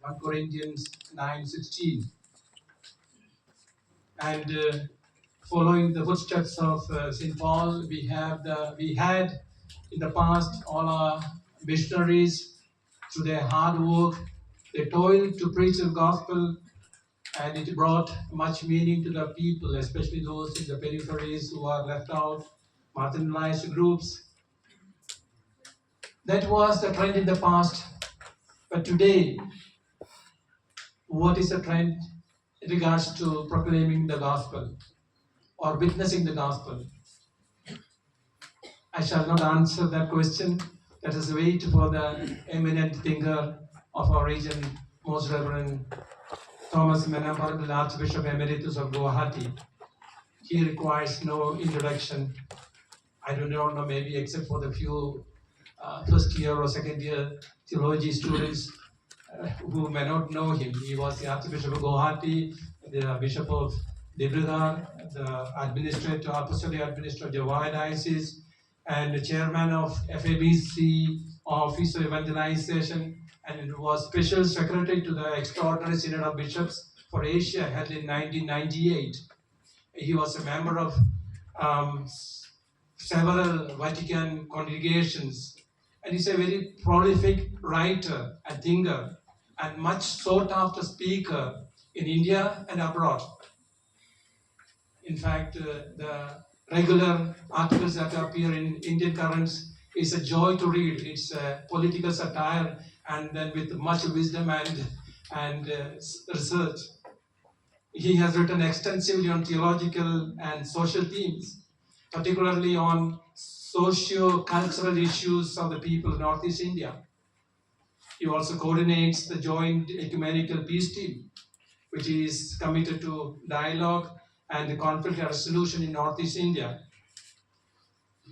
1 Corinthians 9:16. And following the footsteps of St. Paul, we had in the past all our missionaries through their hard work. They toiled to preach the gospel, and it brought much meaning to the people, especially those in the peripheries who are left out, marginalized groups. That was the trend in the past. But today, what is the trend in regards to proclaiming the gospel or witnessing the gospel? I shall not answer that question. Let us wait for the eminent thinker of our region, Most Reverend Thomas Menamparampil, Archbishop Emeritus of Guwahati. He requires no introduction. I do not know, maybe except for the few first year or second year theology students who may not know him. He was the Archbishop of Guwahati, the Bishop of Dibrugarh, the Administrator, Apostolic Administrator of Jawai Diocese, and the Chairman of FABC, Office of Evangelization, and was Special Secretary to the Extraordinary Synod of Bishops for Asia held in 1998. He was a member of several Vatican congregations, and he's a very prolific writer and thinker and much sought after speaker in India and abroad. In fact, the regular articles that appear in Indian Currents is a joy to read. It's a political satire, and then with much wisdom and research. He has written extensively on theological and social themes, particularly on socio-cultural issues of the people of Northeast India. He also coordinates the Joint Ecumenical Peace Team, which is committed to dialogue and conflict resolution in Northeast India.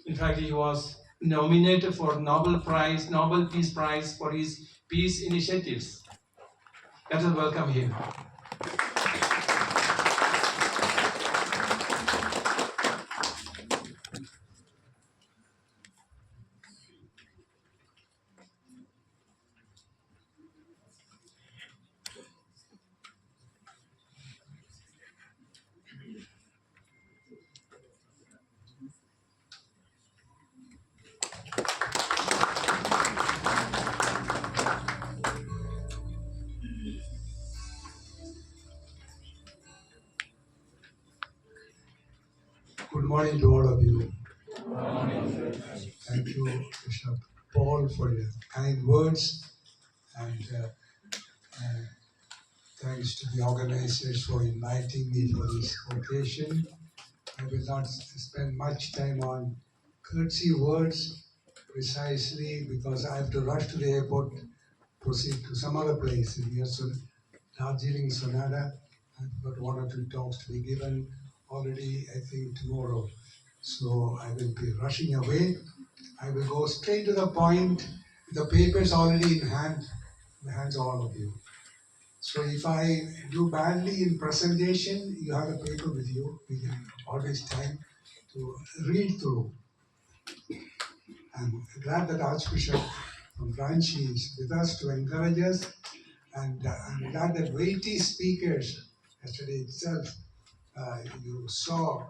In fact, he was nominated for Nobel Peace Prize for his peace initiatives. Let us welcome him. Good morning to all of you. Thank you, Bishop Paul, for your kind words, and thanks to the organizers for inviting me for this occasion. I will not spend much time on courtesy words, precisely because I have to rush to the airport, proceed to some other place near Darjeeling, Sonada. I've got one or two talks to be given already, I think, tomorrow. So I will be rushing away. I will go straight to the point. The paper is already in the hands of all of you. So if I do badly in presentation, you have a paper with you. We can always time to read through. I'm glad that Archbishop from Ranchi is with us to encourage us. And I'm glad that weighty speakers, yesterday itself, you saw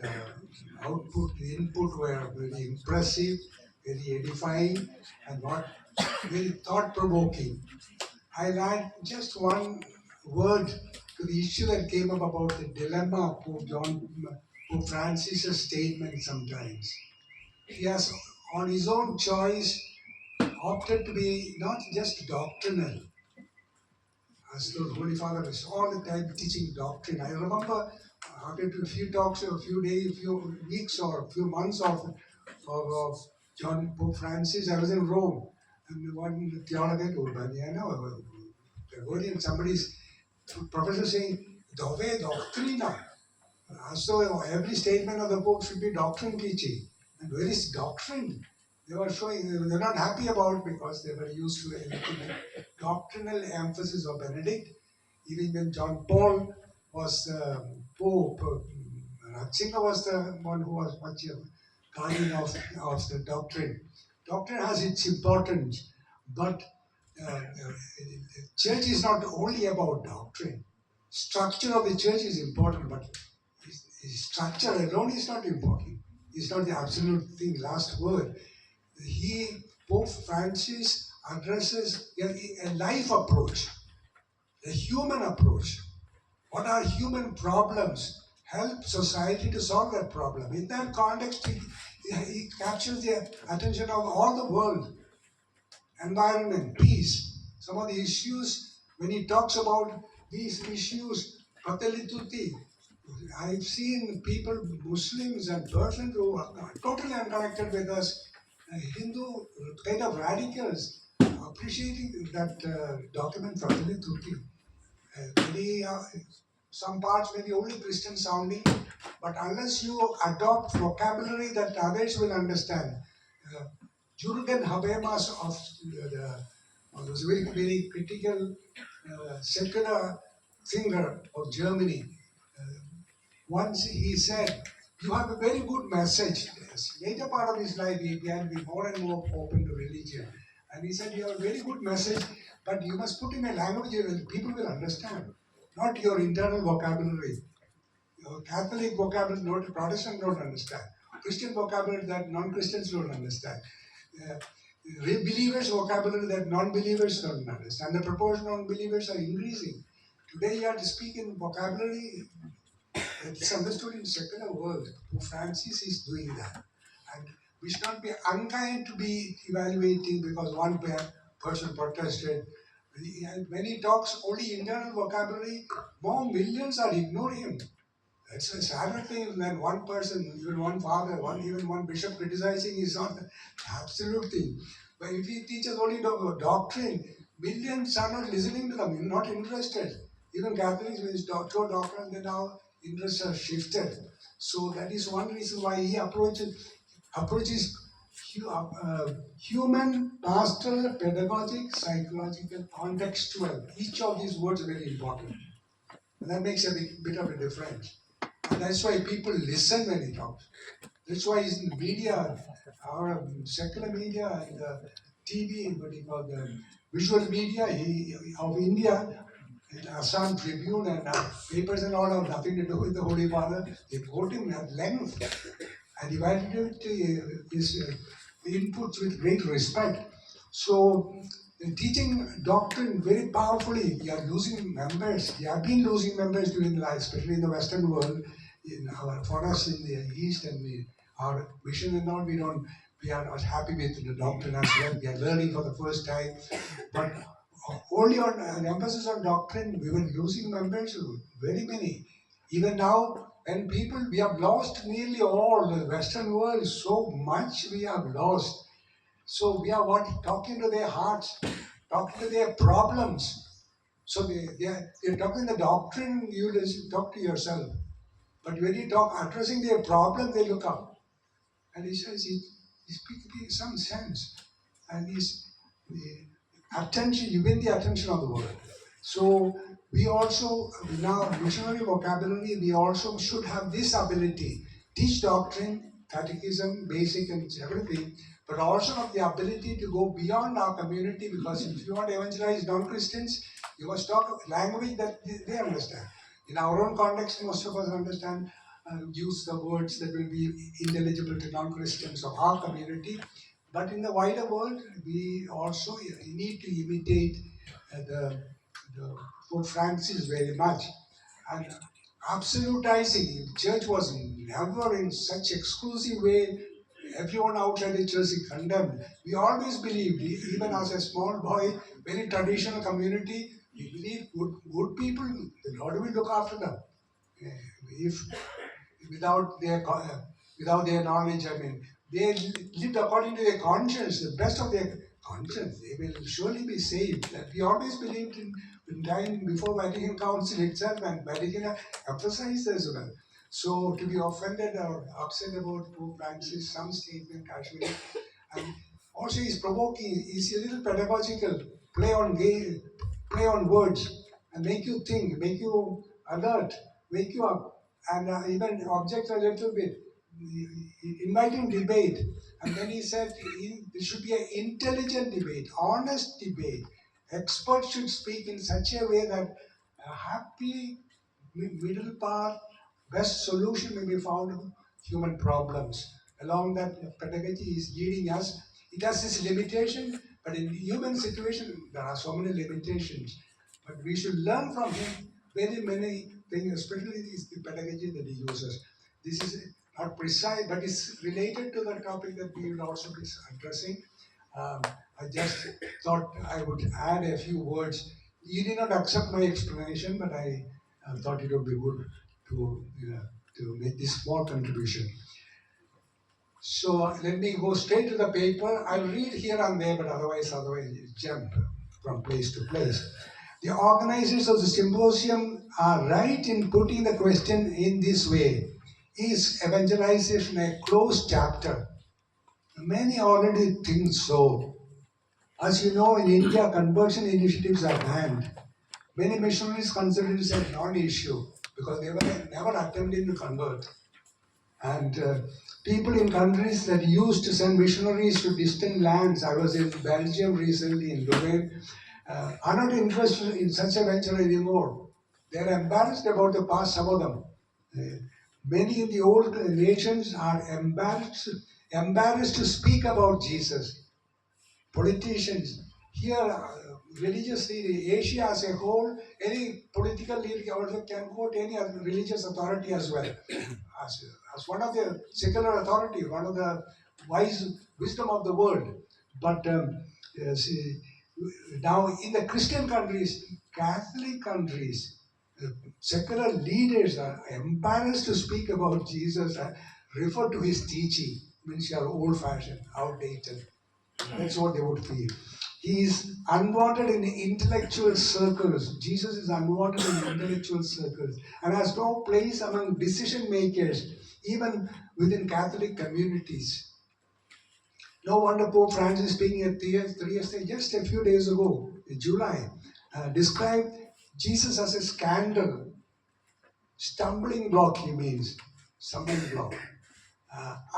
the output, the input were very impressive, very edifying, and very thought-provoking. I'll add just one word to the issue that came up about the dilemma of Pope Francis's statement sometimes. He has, on his own choice, opted to be not just doctrinal, as the Holy Father is all the time teaching doctrine. I remember after a few talks, a few days, a few weeks or a few months of John Pope Francis, I was in Rome, and one theologian told me, Gregorian, somebody's professor saying, Dove doctrina. So every statement of the Pope should be doctrine teaching. And where is doctrine? They were showing, they're not happy about it because they were used to the doctrinal emphasis of Benedict. Even when John Paul was Pope, Ratzinger was the one who was much guardian of the doctrine. Doctrine has its importance, but church is not only about doctrine. Structure of the church is important, but structure alone is not important. It's not the absolute thing, last word. Pope Francis addresses a life approach, a human approach. What are human problems? Help society to solve that problem. In that context, he captures the attention of all the world. Environment, peace. Some of the issues, when he talks about these issues, Patelituti, I've seen people, Muslims and persons who are totally unconnected with us, Hindu kind of radicals, appreciating that document Patelituti. Very, some parts may be only Christian sounding, but unless you adopt vocabulary that others will understand, uh, Jürgen Habermas was a very, very critical secular thinker of Germany. Uh, Once he said, "You have a very good message." Yes. Later part of his life, he began to be more and more open to religion. And he said, "You have a very good message, but you must put in a language that people will understand, not your internal vocabulary. Your Catholic vocabulary, not Protestant don't understand. Christian vocabulary that non-Christians don't understand. Uh, Believers' vocabulary that non-believers don't understand. The proportion of believers are increasing. Today you have to speak in vocabulary it's understood in secular world. Pope Francis is doing that. And we should not be unkind to be evaluating because one person protested. When he talks only internal vocabulary, more millions are ignoring him. It's a sadder thing than one person, even one father, even one bishop criticizing is not the absolute thing. But if he teaches only doctrine, millions are not listening to them, not interested. Even Catholics, when it's doctrine, they now interests are shifted. So that is one reason why he approaches human, pastoral, pedagogic, psychological, contextual. Each of these words are very important. And that makes a bit of a difference. And that's why people listen when he talks. That's why in the media, our secular media and the TV, what you call the visual media of India, and Assam Tribune and papers and all have nothing to do with the Holy Father. They quote him at length and evaluate his inputs with great respect. So, teaching doctrine very powerfully, we are losing members. We have been losing members during the life, especially in the Western world. For us in the East and our mission and all, we are not happy with the doctrine as well. We are learning for the first time. But only on emphasis on doctrine, we were losing members, very many. Even now, when people, we have lost nearly all the Western world, so much we have lost. So we are what? Talking to their hearts, talking to their problems. So they're talking the doctrine, you just talk to yourself. But when you talk addressing their problem, they look up. And he says he speaks some sense. And he's the attention, you win the attention of the world. So we also, in our missionary vocabulary, we also should have this ability. Teach doctrine, catechism, basic and everything, but also have the ability to go beyond our community because if you want to evangelize non-Christians, you must talk language that they understand. In our own context, most of us understand use the words that will be intelligible to non-Christians of our community. But in the wider world, we also need to imitate the Pope Francis very much. And absolutizing, church was never in such exclusive way. Everyone outside the church is condemned. We always believed, even as a small boy, very traditional community, we believe good people, the Lord will look after them. If without without their knowledge. I mean, they lived according to their conscience, the best of their conscience. They will surely be saved. That we always believed in time before Vatican Council itself, and Vatican emphasized as well. So to be offended or upset about Pope Francis, some statement casually, and also he's provoking. He's a little pedagogical, play on words, and make you think, make you alert, wake you up and even object a little bit, inviting debate. And then he said there should be an intelligent debate, honest debate. Experts should speak in such a way that a happy middle path, best solution may be found to human problems. Along that pedagogy is leading us. It has its limitation, but in human situation there are so many limitations. But we should learn from him very many things, especially the pedagogy that he uses. This is not precise, but it's related to the topic that we will also be addressing. Um, I just thought I would add a few words. You did not accept my explanation, but I thought it would be good to make this small contribution. So let me go straight to the paper. I'll read here and there, but otherwise jump from place to place. The organizers of the symposium are right in putting the question in this way: is evangelization a closed chapter? Many already think so. As you know, in India, conversion initiatives are banned. Many missionaries consider it a non-issue because they were never attempting to convert. And people in countries that used to send missionaries to distant lands, I was in Belgium recently, in Louvain, are not interested in such a venture anymore. They are embarrassed about the past, some of them. Many in the old nations are embarrassed to speak about Jesus. Politicians here, religious leader, Asia as a whole, any political leader also can quote any other religious authority as well, as one of the secular authority, one of the wise wisdom of the world. But see, now in the Christian countries, Catholic countries, secular leaders are embarrassed to speak about Jesus, refer to his teaching, means you are old-fashioned, outdated. That's what they would feel. He is unwanted in intellectual circles. Jesus is unwanted in intellectual circles and has no place among decision makers, even within Catholic communities. No wonder Pope Francis, speaking at Trieste just a few days ago, in July, described Jesus as a scandal, stumbling block, he means, stumbling block.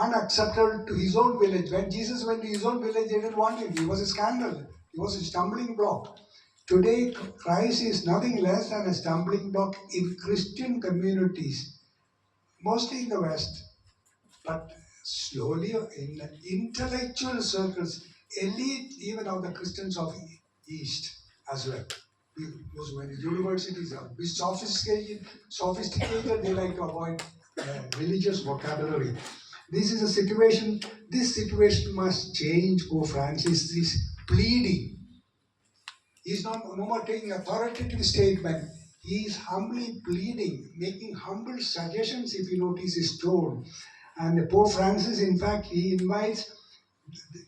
Unacceptable to his own village. When Jesus went to his own village, they didn't want him. He was a scandal. He was a stumbling block. Today, Christ is nothing less than a stumbling block in Christian communities, mostly in the West, but slowly in intellectual circles, elite even of the Christians of East as well. Because when universities are sophisticated, they like to avoid religious vocabulary. This is a situation, this situation must change. Pope Francis is pleading. He's not no more taking authoritative statement. He is humbly pleading, making humble suggestions if you notice his tone. And Pope Francis, in fact, he invites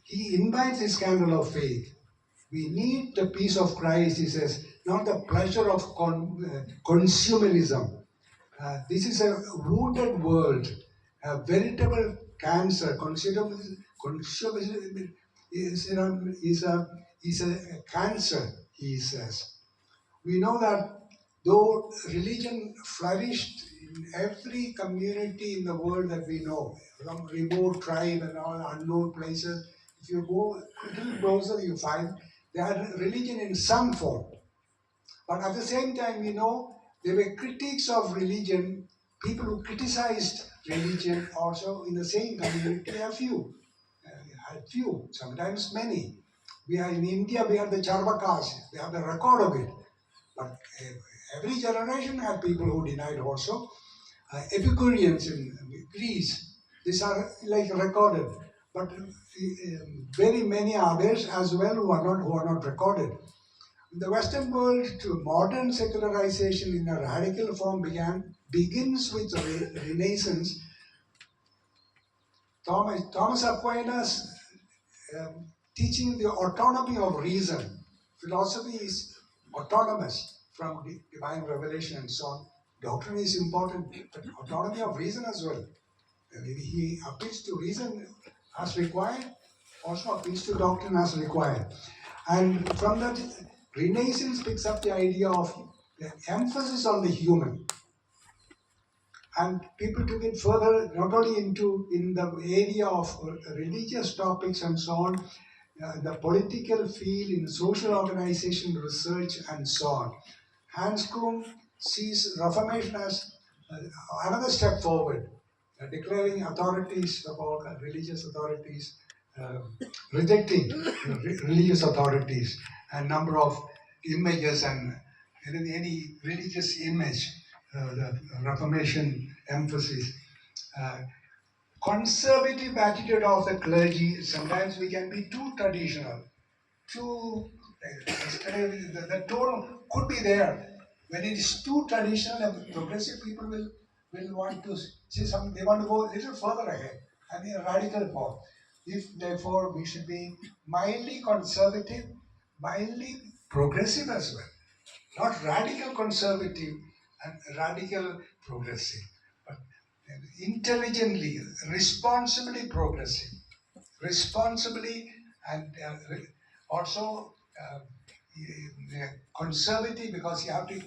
the scandal of faith. We need the peace of Christ, he says, not the pleasure of consumerism. This is a wounded world, a veritable cancer. Consumerism is a cancer, he says. We know that though religion flourished in every community in the world that we know, some remote tribe and all unknown places, if you go a little closer, you find they had religion in some form. But at the same time, we know there were critics of religion, people who criticized religion also in the same community, a few, sometimes many. We are in India, we have the Charvakas, we have the record of it. But every generation had people who denied also. Epicureans in Greece, these are like recorded. But very many others as well who are not recorded. In the Western world, to modern secularization in a radical form begins with the Renaissance. Thomas Aquinas teaching the autonomy of reason. Philosophy is autonomous from divine revelation and so on. Doctrine is important, but autonomy of reason as well. Maybe he appeals to reason as required, also appeals to doctrine as required. And from that, Renaissance picks up the idea of the emphasis on the human. And people took it further, not only in the area of religious topics and so on. the political field, in social organization, research, and so on. Hanscom sees Reformation as another step forward, declaring authorities about religious authorities, uh, rejecting religious authorities, and number of images and any religious image, the Reformation emphasis. Uh, Conservative attitude of the clergy, sometimes we can be too traditional, too, the tone could be there. When it is too traditional, and progressive people will want to see some, they want to go a little further ahead, and in a radical form. If therefore we should be mildly conservative, mildly progressive as well, not radical conservative and radical progressive, but intelligently, responsibly progressive, responsibly, and also conservative, because you have to